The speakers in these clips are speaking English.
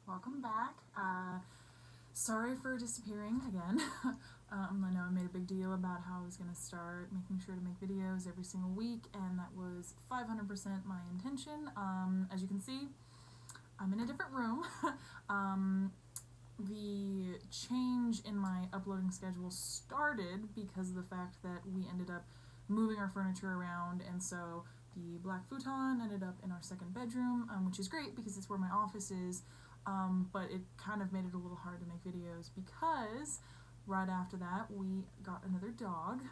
welcome back. Sorry for disappearing again. I know I made a big deal about how I was going to start making sure to make videos every single week, and that was 500% my intention. As you can see, I'm in a different room. The change in my uploading schedule started because of the fact that we ended up moving our furniture around, and so the black futon ended up in our second bedroom, which is great because it's where my office is, but it kind of made it a little hard to make videos because right after that we got another dog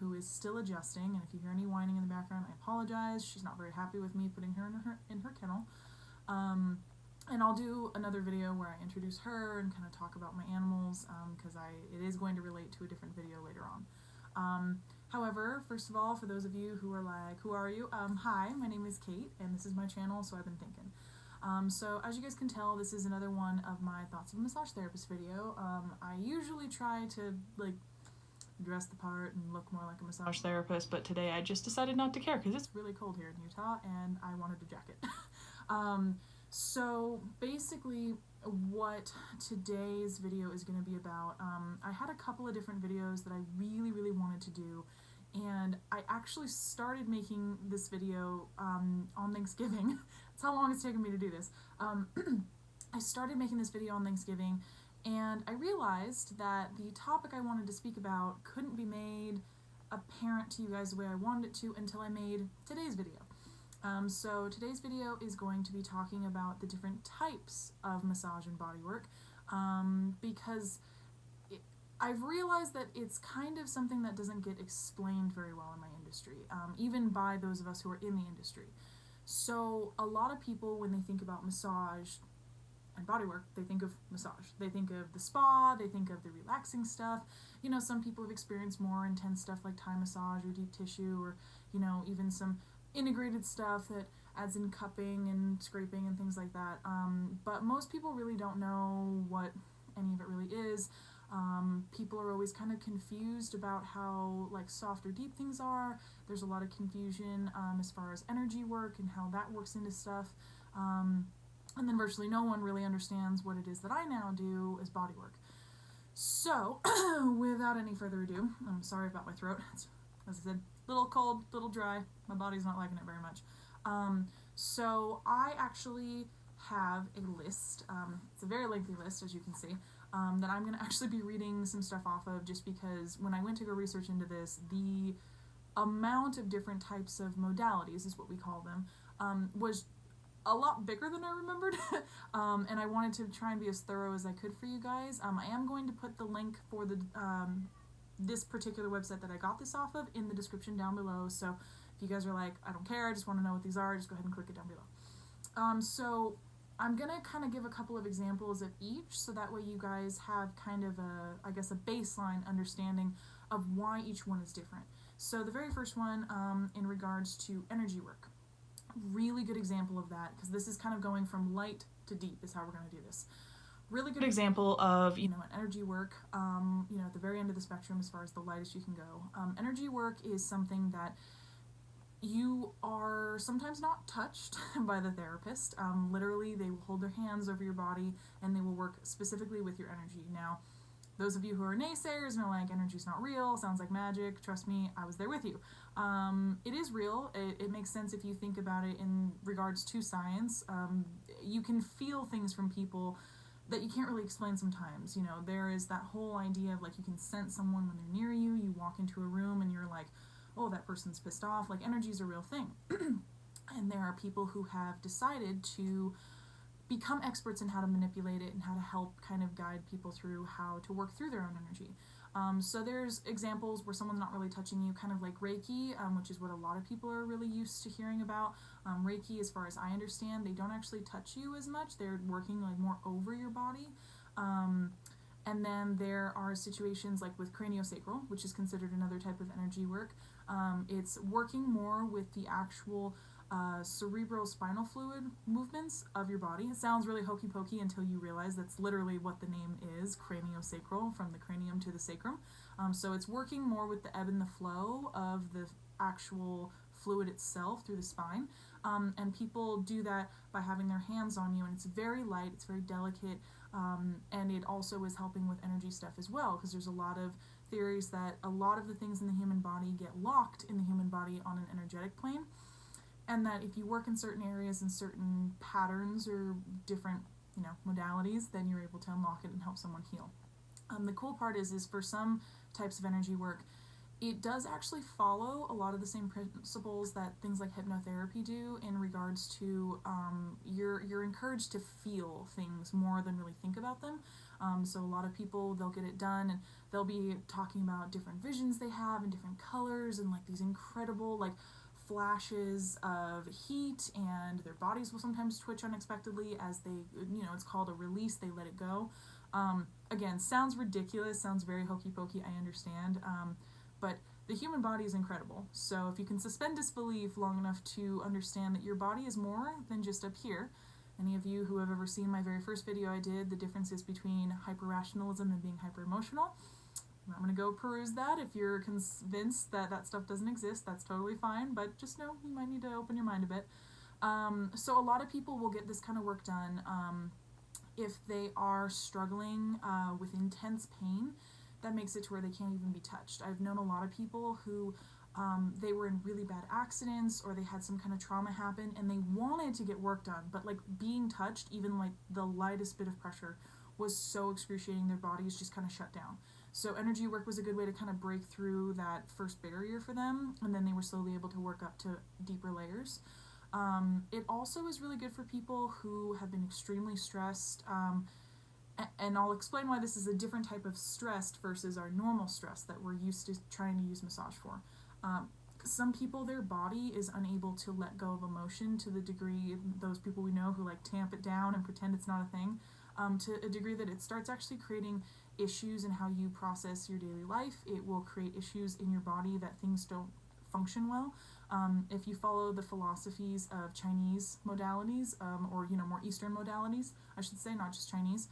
who is still adjusting, and if you hear any whining in the background, I apologize. She's not very happy with me putting her in her kennel. And I'll do another video where I introduce her and kind of talk about my animals, because it is going to relate to a different video later on. However, first of all, for those of you who are like, who are you? Hi, my name is Kate, and this is my channel, So I've Been Thinking. So as you guys can tell, this is another one of my Thoughts of a Massage Therapist video. I usually try to, like, dress the part and look more like a massage therapist, but today I just decided not to care because it's really cold here in Utah, and I wanted a jacket. So basically what today's video is going to be about, I had a couple of different videos that I really wanted to do, and I actually started making this video on Thanksgiving. That's how long it's taken me to do this. I started making this video on Thanksgiving, and I realized that the topic I wanted to speak about couldn't be made apparent to you guys the way I wanted it to until I made today's video. So today's video is going to be talking about the different types of massage and bodywork, because I've realized that it's kind of something that doesn't get explained very well in my industry, even by those of us who are in the industry. So a lot of people, when they think about massage and bodywork, they think of massage. They think of the spa, they think of the relaxing stuff. You know, some people have experienced more intense stuff like Thai massage or deep tissue, or, you know, even some integrated stuff that adds in cupping and scraping and things like that. But most people really don't know what any of it really is. People are always kind of confused about how, like, soft or deep things are. There's a lot of confusion as far as energy work and how that works into stuff. And then virtually no one really understands what it is that I now do as bodywork. So, without any further ado, I'm sorry about my throat. It's, as I said, a little cold, a little dry. My body's not liking it very much. So I actually have a list. It's a very lengthy list, as you can see, that I'm going to actually be reading some stuff off of, just because when I went to go research into this, the amount of different types of modalities, is what we call them, was a lot bigger than I remembered. And I wanted to try and be as thorough as I could for you guys. I am going to put the link for the this particular website that I got this off of in the description down below, so if you guys are like, I don't care, I just want to know what these are, just go ahead and click it down below. So I'm gonna kind of give a couple of examples of each, so that way you guys have kind of a, I guess, a baseline understanding of why each one is different. So the very first one, in regards to energy work, really good example of that, because this is kind of going from light to deep is how we're going to do this. Really good example of, you know, an energy work, you know, at the very end of the spectrum as far as the lightest you can go. Energy work is something that you are sometimes not touched by the therapist. Literally, they will hold their hands over your body and they will work specifically with your energy. Now, those of you who are naysayers and are like, energy's not real, sounds like magic, trust me, I was there with you. It is real. It makes sense if you think about it in regards to science. You can feel things from people that you can't really explain sometimes. You know, there is that whole idea of, like, you can sense someone when they're near you. You walk into a room and you're like, oh, that person's pissed off. Like, energy is a real thing. And there are people who have decided to become experts in how to manipulate it and how to help kind of guide people through how to work through their own energy. So there's examples where someone's not really touching you, kind of like Reiki, which is what a lot of people are really used to hearing about. Reiki, as far as I understand, they don't actually touch you as much. They're working, like, more over your body. And then there are situations like with craniosacral, which is considered another type of energy work. It's working more with the actual cerebrospinal fluid movements of your body. It sounds really hokey pokey until you realize that's literally what the name is, craniosacral, from the cranium to the sacrum. So it's working more with the ebb and the flow of the actual fluid itself through the spine. And people do that by having their hands on you, and it's very light, it's very delicate, and it also is helping with energy stuff as well, because there's a lot of theories that a lot of the things in the human body get locked in the human body on an energetic plane, and that if you work in certain areas and certain patterns or different, modalities, then you're able to unlock it and help someone heal. The cool part is for some types of energy work, it does actually follow a lot of the same principles that things like hypnotherapy do, in regards to you're encouraged to feel things more than really think about them. So a lot of people, they'll get it done and they'll be talking about different visions they have and different colors and like these incredible like flashes of heat, and their bodies will sometimes twitch unexpectedly as they, it's called a release, they let it go. Again, sounds ridiculous, sounds very hokey pokey, I understand, but the human body is incredible. So if you can suspend disbelief long enough to understand that your body is more than just up here. Any of you who have ever seen my very first video I did, the differences between hyper-rationalism and being hyper-emotional, I'm not going to go peruse that. If you're convinced that that stuff doesn't exist, that's totally fine, but just know you might need to open your mind a bit. So a lot of people will get this kind of work done if they are struggling with intense pain that makes it to where they can't even be touched. I've known a lot of people who they were in really bad accidents, or they had some kind of trauma happen and they wanted to get work done, but like being touched, even like the lightest bit of pressure, was so excruciating, their bodies just kind of shut down. So energy work was a good way to kind of break through that first barrier for them, and then they were slowly able to work up to deeper layers. It also is really good for people who have been extremely stressed, and I'll explain why this is a different type of stress versus our normal stress that we're used to trying to use massage for. Some people, their body is unable to let go of emotion to the degree, those people we know who like tamp it down and pretend it's not a thing, to a degree that it starts actually creating issues in how you process your daily life. It will create issues in your body that things don't function well. If you follow the philosophies of Chinese modalities, or more Eastern modalities, I should say, not just Chinese,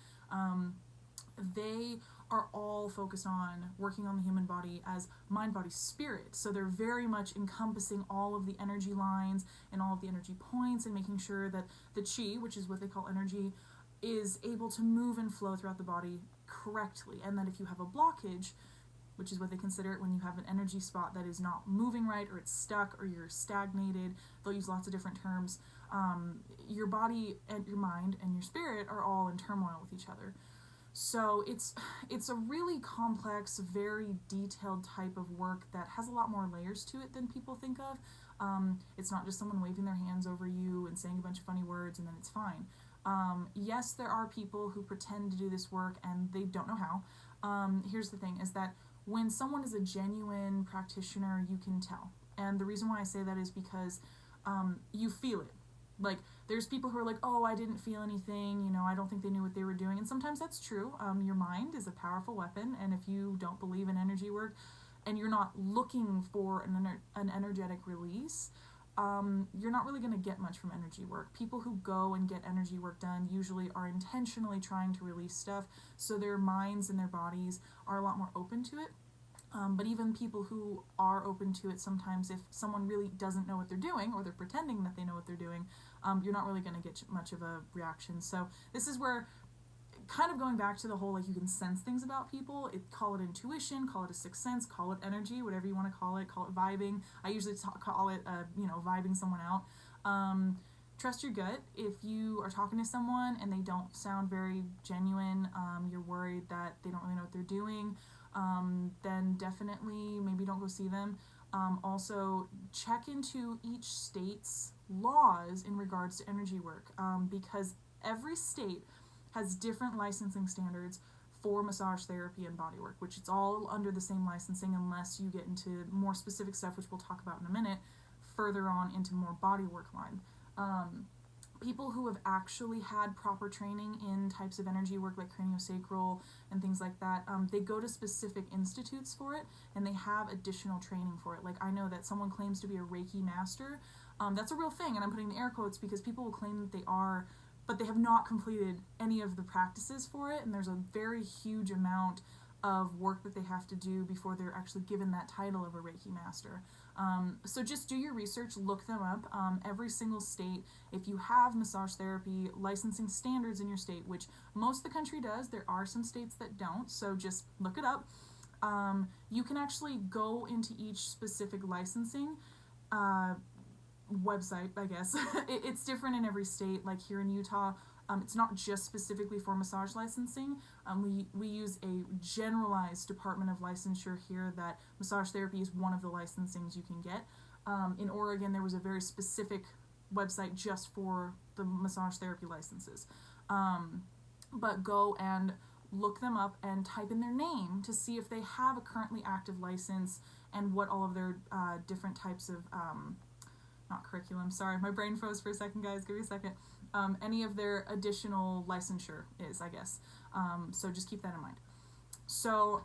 they are all focused on working on the human body as mind, body, spirit. So they're very much encompassing all of the energy lines and all of the energy points, and making sure that the qi, which is what they call energy, is able to move and flow throughout the body correctly. And that if you have a blockage, which is what they consider it when you have an energy spot that is not moving right, or it's stuck, or you're stagnated, they'll use lots of different terms, your body and your mind and your spirit are all in turmoil with each other. So it's a really complex, very detailed type of work that has a lot more layers to it than people think of. It's not just someone waving their hands over you and saying a bunch of funny words and then it's fine. Yes, there are people who pretend to do this work and they don't know how. Here's the thing, is that when someone is a genuine practitioner, you can tell. And the reason why I say that is because you feel it. Like, there's people who are like, oh, I didn't feel anything, I don't think they knew what they were doing. And sometimes that's true. Your mind is a powerful weapon, and if you don't believe in energy work and you're not looking for an energetic release, you're not really going to get much from energy work. People who go and get energy work done usually are intentionally trying to release stuff, so their minds and their bodies are a lot more open to it. But even people who are open to it, sometimes if someone really doesn't know what they're doing, or they're pretending that they know what they're doing, you're not really going to get much of a reaction. So this is where, kind of going back to the whole, like, you can sense things about people, call it intuition, call it a sixth sense, call it energy, whatever you want to call it vibing. I usually call it, vibing someone out. Trust your gut. If you are talking to someone and they don't sound very genuine, you're worried that they don't really know what they're doing, then definitely maybe don't go see them. Also, check into each state's laws in regards to energy work, because every state has different licensing standards for massage therapy and bodywork, which it's all under the same licensing unless you get into more specific stuff, which we'll talk about in a minute, further on into more bodywork line. People who have actually had proper training in types of energy work like craniosacral and things like that, they go to specific institutes for it, and they have additional training for it. Like, I know that someone claims to be a Reiki master. That's a real thing, and I'm putting the air quotes because people will claim that they are, but they have not completed any of the practices for it, and there's a very huge amount of work that they have to do before they're actually given that title of a Reiki master. So just do your research, look them up. Every single state, if you have massage therapy licensing standards in your state, which most of the country does, there are some states that don't, so just look it up. You can actually go into each specific licensing website, I guess. It's different in every state. Like here in Utah, it's not just specifically for massage licensing. We use a generalized Department of Licensure here that massage therapy is one of the licensings you can get. In Oregon, there was a very specific website just for the massage therapy licenses. But go and look them up and type in their name to see if they have a currently active license and what all of their different types of not curriculum, sorry, my brain froze for a second, guys, give me a second. Any of their additional licensure is, I guess. So just keep that in mind. So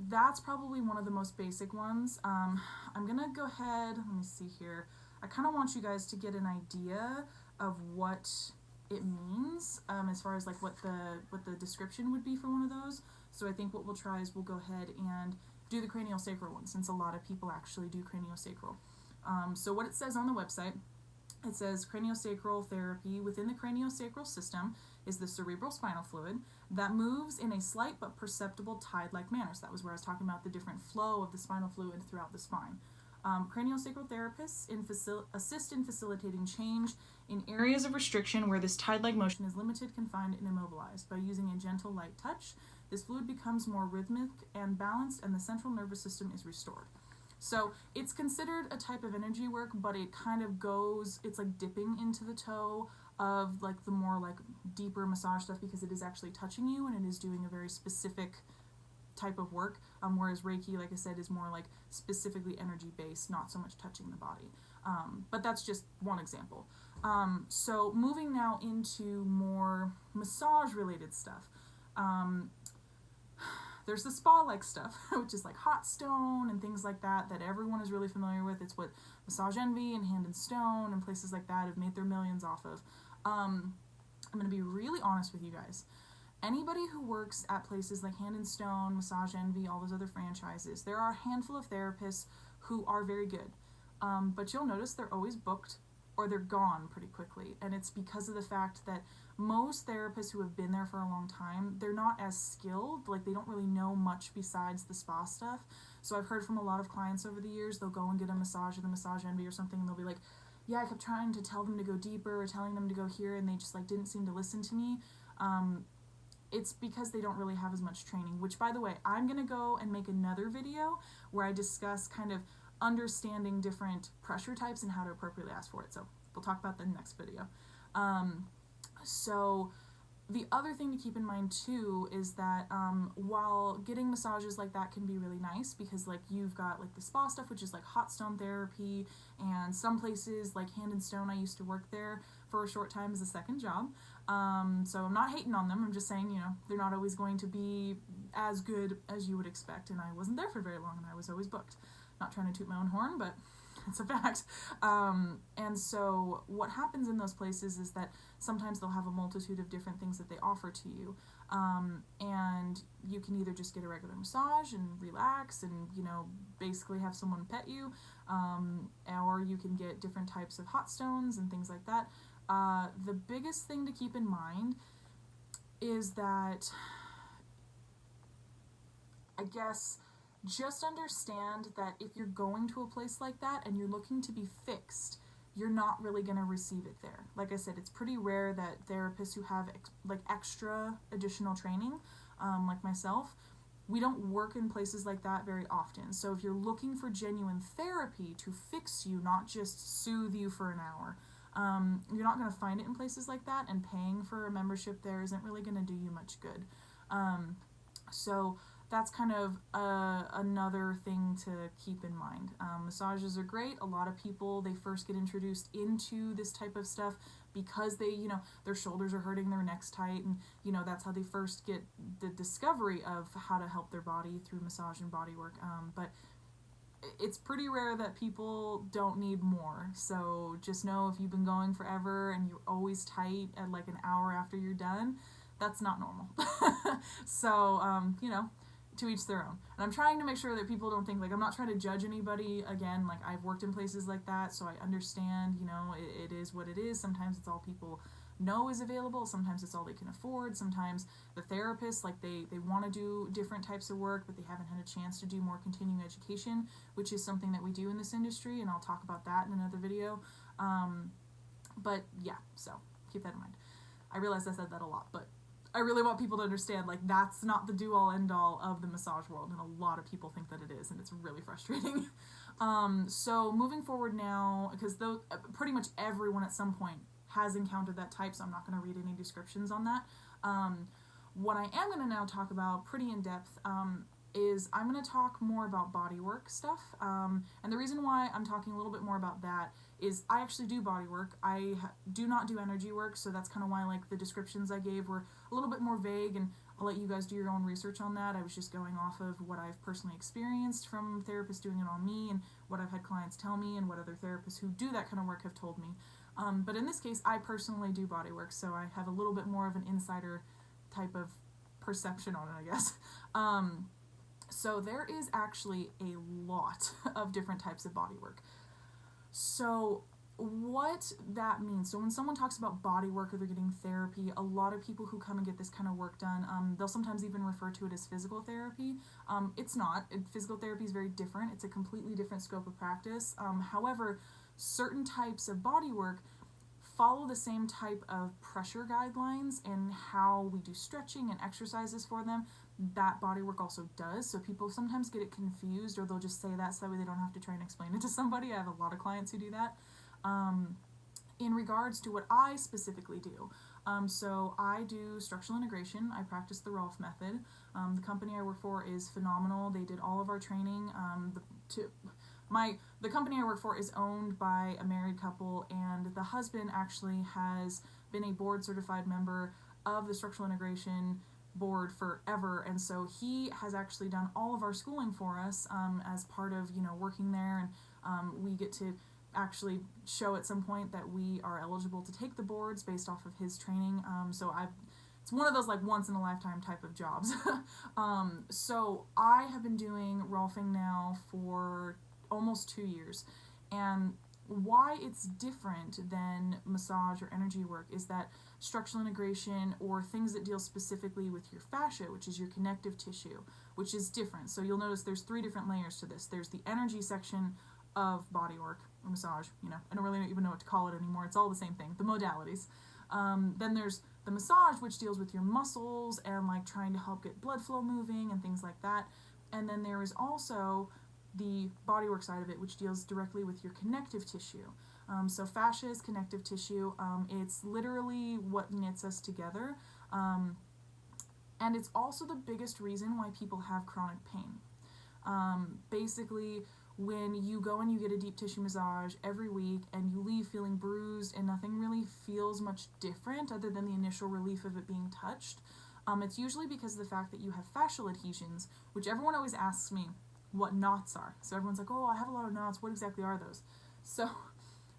that's probably one of the most basic ones. I'm gonna go ahead, let me see here. I kind of want you guys to get an idea of what it means as far as like what the description would be for one of those. So I think what we'll try is we'll go ahead and do the craniosacral one, since a lot of people actually do craniosacral. So what it says on the website, it says craniosacral therapy within the craniosacral system is the cerebral spinal fluid that moves in a slight but perceptible tide-like manner. So that was where I was talking about the different flow of the spinal fluid throughout the spine. Craniosacral therapists assist in facilitating change in areas of restriction where this tide-like motion is limited, confined, and immobilized. By using a gentle, light touch, this fluid becomes more rhythmic and balanced, and the central nervous system is restored. So it's considered a type of energy work, but it kind of goes, it's like dipping into the toe of like the more like deeper massage stuff, because it is actually touching you and it is doing a very specific type of work, whereas Reiki, like I said, is more like specifically energy based, not so much touching the body. But that's just one example. So moving now into more massage related stuff. There's the spa-like stuff, which is like hot stone and things like that everyone is really familiar with. It's what Massage Envy and Hand and Stone and places like that have made their millions off of. I'm going to be really honest with you guys. Anybody who works at places like Hand and Stone, Massage Envy, all those other franchises, there are a handful of therapists who are very good. But you'll notice they're always booked or they're gone pretty quickly. And it's because of the fact that most therapists who have been there for a long time, they're not as skilled, like they don't really know much besides the spa stuff. So I've heard from a lot of clients over the years, they'll go and get a massage at the Massage Envy or something, and they'll be like, yeah, I kept trying to tell them to go deeper or telling them to go here, and they just like didn't seem to listen to me. It's because they don't really have as much training, which, by the way, I'm going to go and make another video where I discuss kind of understanding different pressure types and how to appropriately ask for it. So we'll talk about that in the next video. So the other thing to keep in mind too is that while getting massages like that can be really nice, because like you've got like the spa stuff, which is like hot stone therapy, and some places like Hand and Stone, I used to work there for a short time as a second job. So I'm not hating on them, I'm just saying, you know, they're not always going to be as good as you would expect, and I wasn't there for very long and I was always booked. Not trying to toot my own horn, but it's a fact. And so what happens in those places is that sometimes they'll have a multitude of different things that they offer to you. And you can either just get a regular massage and relax and, you know, basically have someone pet you, or you can get different types of hot stones and things like that. The biggest thing to keep in mind is that, I guess, just understand that if you're going to a place like that and you're looking to be fixed, you're not really going to receive it there. Like I said, it's pretty rare that therapists who have like extra additional training, like myself, we don't work in places like that very often. So if you're looking for genuine therapy to fix you, not just soothe you for an hour, you're not going to find it in places like that, and paying for a membership there isn't really going to do you much good. So that's kind of another thing to keep in mind. Massages are great. A lot of people, they first get introduced into this type of stuff because they, you know, their shoulders are hurting, their neck's tight, and, you know, that's how they first get the discovery of how to help their body through massage and body work. But it's pretty rare that people don't need more. So just know if you've been going forever and you're always tight at like an hour after you're done, that's not normal. So, you know, to each their own. And I'm trying to make sure that people don't think, like, I'm not trying to judge anybody. Again, like, I've worked in places like that, so I understand, you know, it is what it is. Sometimes it's all people know is available. Sometimes it's all they can afford. Sometimes the therapists, like, they want to do different types of work, but they haven't had a chance to do more continuing education, which is something that we do in this industry, and I'll talk about that in another video. But yeah, so keep that in mind. I realize I said that a lot, but I really want people to understand, like, that's not the do-all end-all of the massage world, and a lot of people think that it is, and it's really frustrating. So moving forward now, because pretty much everyone at some point has encountered that type, so I'm not going to read any descriptions on that. What I am going to now talk about pretty in depth is I'm going to talk more about bodywork stuff, and the reason why I'm talking a little bit more about that is I actually do bodywork. I do not do energy work, so that's kind of why, like, the descriptions I gave were a little bit more vague, and I'll let you guys do your own research on that. I was just going off of what I've personally experienced from therapists doing it on me, and what I've had clients tell me, and what other therapists who do that kind of work have told me. But in this case, I personally do bodywork, so I have a little bit more of an insider type of perception on it, I guess. So there is actually a lot of different types of bodywork. So what that means, so when someone talks about body work or they're getting therapy, a lot of people who come and get this kind of work done, they'll sometimes even refer to it as physical therapy. It's not. Physical therapy is very different. It's a completely different scope of practice. However, certain types of body work follow the same type of pressure guidelines and how we do stretching and exercises for them. That body work also does, so people sometimes get it confused, or they'll just say that so that way they don't have to try and explain it to somebody. I have a lot of clients who do that. In regards to what I specifically do, so I do structural integration. I practice the Rolf method. The company I work for is phenomenal. They did all of our training. The company I work for is owned by a married couple, and the husband actually has been a board certified member of the structural integration board forever, and so he has actually done all of our schooling for us as part of, you know, working there, and we get to actually show at some point that we are eligible to take the boards based off of his training. It's one of those, like, once in a lifetime type of jobs. So I have been doing Rolfing now for almost 2 years, and why it's different than massage or energy work is that structural integration, or things that deal specifically with your fascia, which is your connective tissue, which is different. So you'll notice there's 3 different layers to this. There's the energy section of bodywork or massage, you know, I don't really even know what to call it anymore. It's all the same thing, the modalities. Then there's the massage, which deals with your muscles and, like, trying to help get blood flow moving and things like that. And then there is also the bodywork side of it, which deals directly with your connective tissue. So fascia is connective tissue. It's literally what knits us together. And it's also the biggest reason why people have chronic pain. Basically, when you go and you get a deep tissue massage every week and you leave feeling bruised and nothing really feels much different other than the initial relief of it being touched, it's usually because of the fact that you have fascial adhesions, which everyone always asks me what knots are. So everyone's like, oh, I have a lot of knots. What exactly are those? So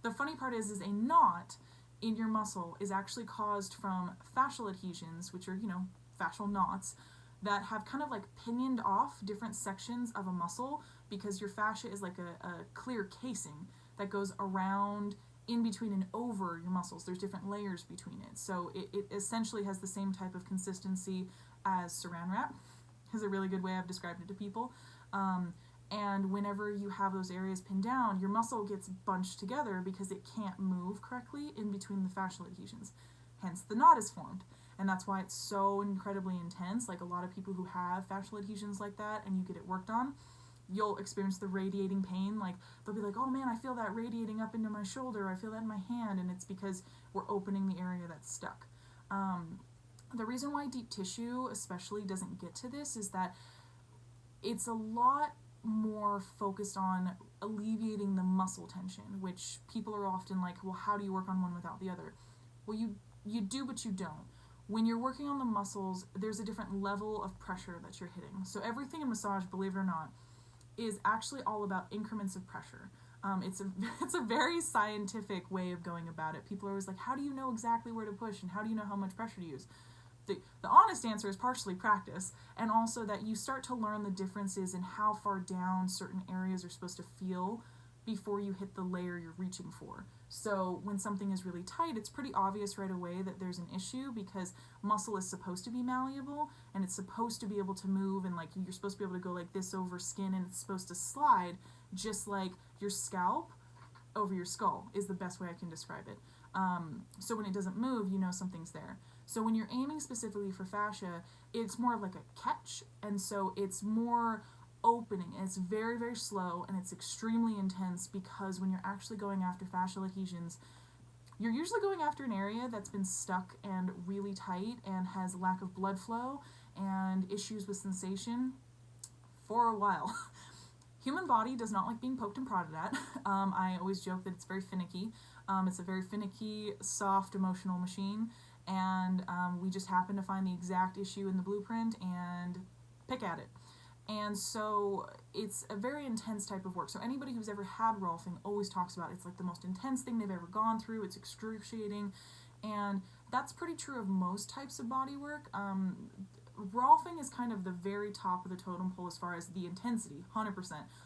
the funny part is a knot in your muscle is actually caused from fascial adhesions, which are, you know, fascial knots, that have kind of, like, pinioned off different sections of a muscle, because your fascia is like a clear casing that goes around, in between and over your muscles. There's different layers between it. So it essentially has the same type of consistency as saran wrap, is a really good way I've described it to people. And whenever you have those areas pinned down, your muscle gets bunched together because it can't move correctly in between the fascial adhesions. Hence, the knot is formed. And that's why it's so incredibly intense. Like, a lot of people who have fascial adhesions like that and you get it worked on, you'll experience the radiating pain. Like, they'll be like, oh man, I feel that radiating up into my shoulder, I feel that in my hand, and it's because we're opening the area that's stuck. The reason why deep tissue especially doesn't get to this is that it's a lot more focused on alleviating the muscle tension, which people are often like, well, how do you work on one without the other? Well, you do, but you don't. When you're working on the muscles, there's a different level of pressure that you're hitting. So everything in massage, believe it or not, is actually all about increments of pressure. It's a very scientific way of going about it. People are always like, how do you know exactly where to push, and how do you know how much pressure to use? the honest answer is partially practice, and also that you start to learn the differences in how far down certain areas are supposed to feel before you hit the layer you're reaching for. So when something is really tight, it's pretty obvious right away that there's an issue, because muscle is supposed to be malleable and it's supposed to be able to move, and like you're supposed to be able to go like this over skin, and it's supposed to slide just like your scalp over your skull is the best way I can describe it. So when it doesn't move, you know something's there. So when you're aiming specifically for fascia, it's more like a catch, and so it's more opening, and it's very, very slow, and it's extremely intense, because when you're actually going after fascial adhesions, you're usually going after an area that's been stuck and really tight and has lack of blood flow and issues with sensation for a while. Human body does not like being poked and prodded at. I always joke that it's very finicky. It's a very finicky, soft, emotional machine, and we just happen to find the exact issue in the blueprint and pick at it. And so it's a very intense type of work. So anybody who's ever had Rolfing always talks about it's like the most intense thing they've ever gone through. It's excruciating, and that's pretty true of most types of body work. Rolfing is kind of the very top of the totem pole as far as the intensity, 100%.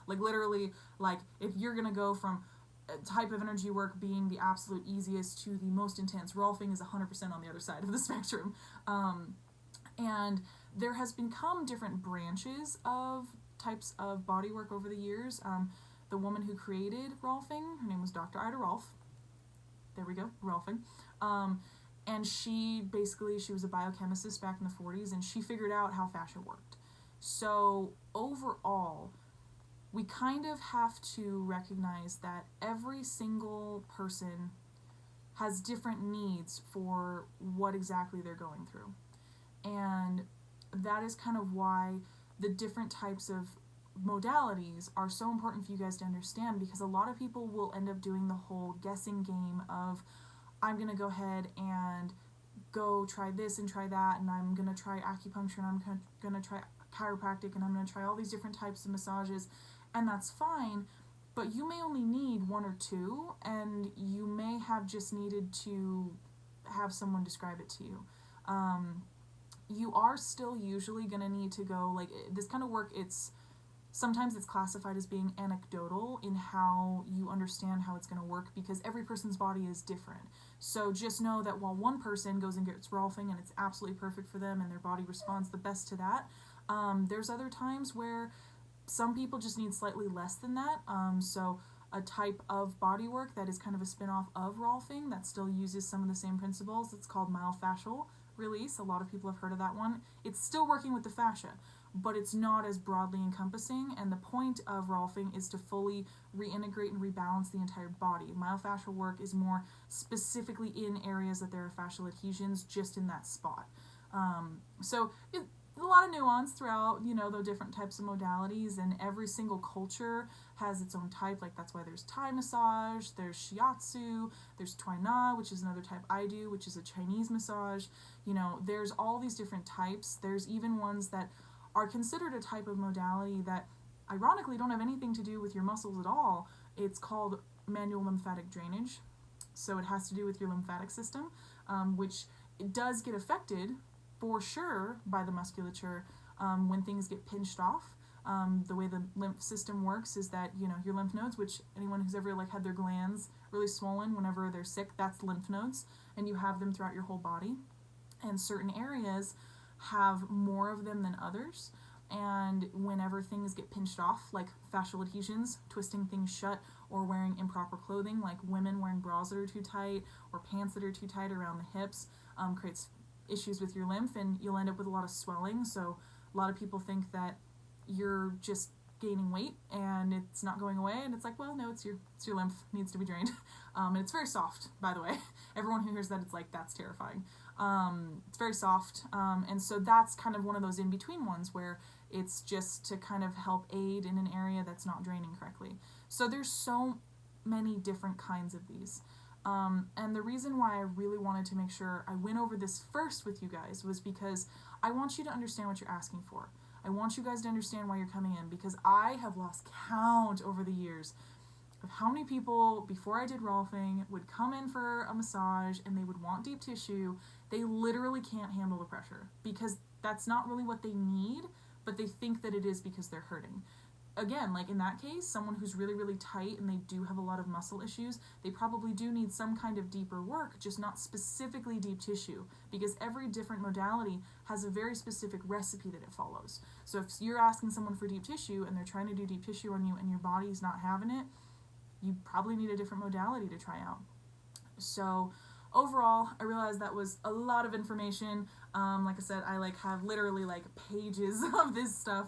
Like literally, like if you're gonna go from a type of energy work being the absolute easiest to the most intense, Rolfing is 100% on the other side of the spectrum. And there has become different branches of types of bodywork over the years. The woman who created Rolfing, her name was Dr. Ida Rolf. There we go, Rolfing. And she was a biochemist back in the 40s, and she figured out how fascia worked. So overall, we kind of have to recognize that every single person has different needs for what exactly they're going through. And that is kind of why the different types of modalities are so important for you guys to understand, because a lot of people will end up doing the whole guessing game of, I'm going to go ahead and go try this and try that, and I'm going to try acupuncture, and I'm going to try chiropractic, and I'm going to try all these different types of massages, and that's fine, but you may only need one or two, and you may have just needed to have someone describe it to you. You are still usually going to need to go, like, this kind of work, sometimes it's classified as being anecdotal in how you understand how it's going to work, because every person's body is different. So just know that while one person goes and gets Rolfing and it's absolutely perfect for them and their body responds the best to that, there's other times where some people just need slightly less than that. So a type of body work that is kind of a spin-off of Rolfing that still uses some of the same principles, it's called myofascial release. A lot of people have heard of that one. It's still working with the fascia, but it's not as broadly encompassing, and the point of Rolfing is to fully reintegrate and rebalance the entire body. Myofascial work is more specifically in areas that there are fascial adhesions, just in that spot. So a lot of nuance throughout, the different types of modalities, and every single culture has its own type. Like, that's why there's Thai massage, there's shiatsu, there's Tui Na, which is another type I do, which is a Chinese massage. There's all these different types. There's even ones that are considered a type of modality that ironically don't have anything to do with your muscles at all. It's called manual lymphatic drainage. So it has to do with your lymphatic system, which it does get affected for sure by the musculature when things get pinched off. The way the lymph system works is that, your lymph nodes, which anyone who's ever had their glands really swollen whenever they're sick, that's lymph nodes, and you have them throughout your whole body. And certain areas have more of them than others, and whenever things get pinched off, like fascial adhesions, twisting things shut, or wearing improper clothing, like women wearing bras that are too tight or pants that are too tight around the hips, creates issues with your lymph, and you'll end up with a lot of swelling. So a lot of people think that you're just gaining weight and it's not going away, and it's like, well, no, it's your lymph needs to be drained. And it's very soft, by the way. Everyone who hears that, it's like, that's terrifying. It's very soft, and so that's kind of one of those in-between ones where it's just to kind of help aid in an area that's not draining correctly. So there's so many different kinds of these. And the reason why I really wanted to make sure I went over this first with you guys was because I want you to understand what you're asking for. I want you guys to understand why you're coming in, because I have lost count over the years of how many people, before I did Rolfing, would come in for a massage and they would want deep tissue. they literally can't handle the pressure because that's not really what they need, but they think that it is because they're hurting. Again, like in that case, someone who's really, really tight and they do have a lot of muscle issues, they probably do need some kind of deeper work, just not specifically deep tissue, because every different modality has a very specific recipe that it follows. So if you're asking someone for deep tissue and they're trying to do deep tissue on you and your body's not having it, you probably need a different modality to try out. So overall, I realized that was a lot of information. Like I said, I have literally pages of this stuff.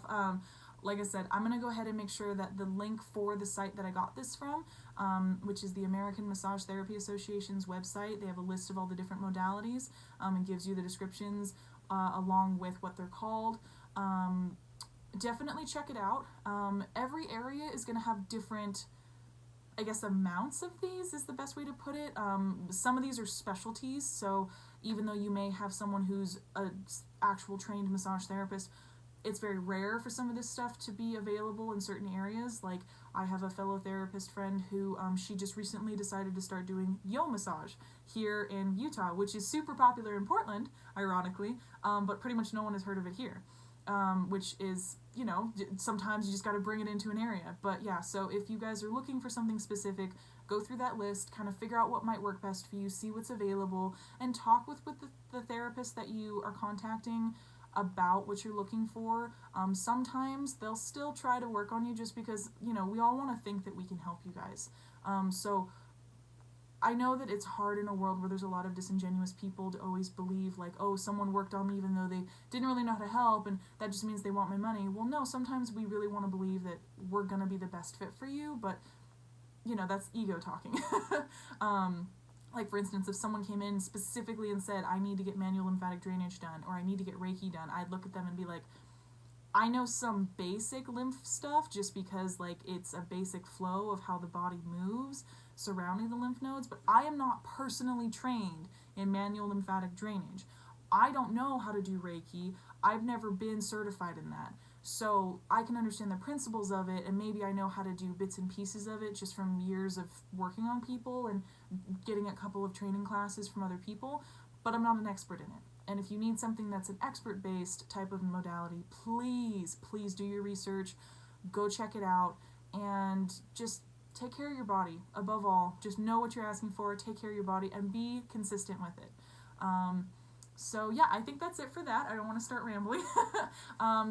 Like I said, I'm going to go ahead and make sure that the link for the site that I got this from, which is the American Massage Therapy Association's website, they have a list of all the different modalities and gives you the descriptions along with what they're called. Definitely check it out. Every area is going to have different, I guess, amounts of these is the best way to put it. Some of these are specialties, so even though you may have someone who's an actual trained massage therapist, it's very rare for some of this stuff to be available in certain areas. Like, I have a fellow therapist friend who she just recently decided to start doing yo massage here in Utah, which is super popular in Portland, ironically, but pretty much no one has heard of it here, which is, you know, sometimes you just got to bring it into an area. But yeah, so if you guys are looking for something specific, go through that list, kind of figure out what might work best for you, see what's available, and talk with the therapist that you are contacting about what you're looking for. Sometimes they'll still try to work on you just because, you know, we all want to think that we can help you guys. So I know that it's hard in a world where there's a lot of disingenuous people to always believe like, oh, someone worked on me even though they didn't really know how to help and that just means they want my money. Well, no, sometimes we really want to believe that we're going to be the best fit for you, but, you know, that's ego talking. Like, for instance, if someone came in specifically and said, I need to get manual lymphatic drainage done, or I need to get Reiki done, I'd look at them and be like, I know some basic lymph stuff just because, like, it's a basic flow of how the body moves surrounding the lymph nodes, but I am not personally trained in manual lymphatic drainage. I don't know how to do Reiki. I've never been certified in that. So I can understand the principles of it, and maybe I know how to do bits and pieces of it just from years of working on people and getting a couple of training classes from other people, but I'm not an expert in it. And if you need something that's an expert-based type of modality, please, please do your research, go check it out, and just take care of your body. Above all, just know what you're asking for, take care of your body, and be consistent with it. So yeah, I think that's it for that. I don't want to start rambling.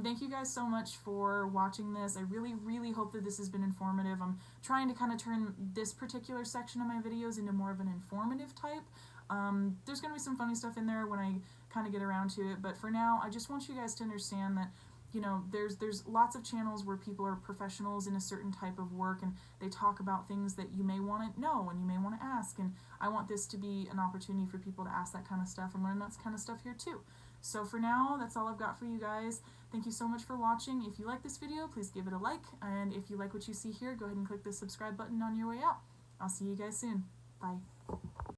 Thank you guys so much for watching this. I really, really hope that this has been informative. I'm trying to kind of turn this particular section of my videos into more of an informative type. There's going to be some funny stuff in there when I kind of get around to it, but for now, I just want you guys to understand that, you know, there's lots of channels where people are professionals in a certain type of work and they talk about things that you may want to know and you may want to ask, and I want this to be an opportunity for people to ask that kind of stuff and learn that kind of stuff here too. So for now, that's all I've got for you guys. Thank you so much for watching. If you like this video, please give it a like, and if you like what you see here, go ahead and click the subscribe button on your way out. I'll see you guys soon. Bye.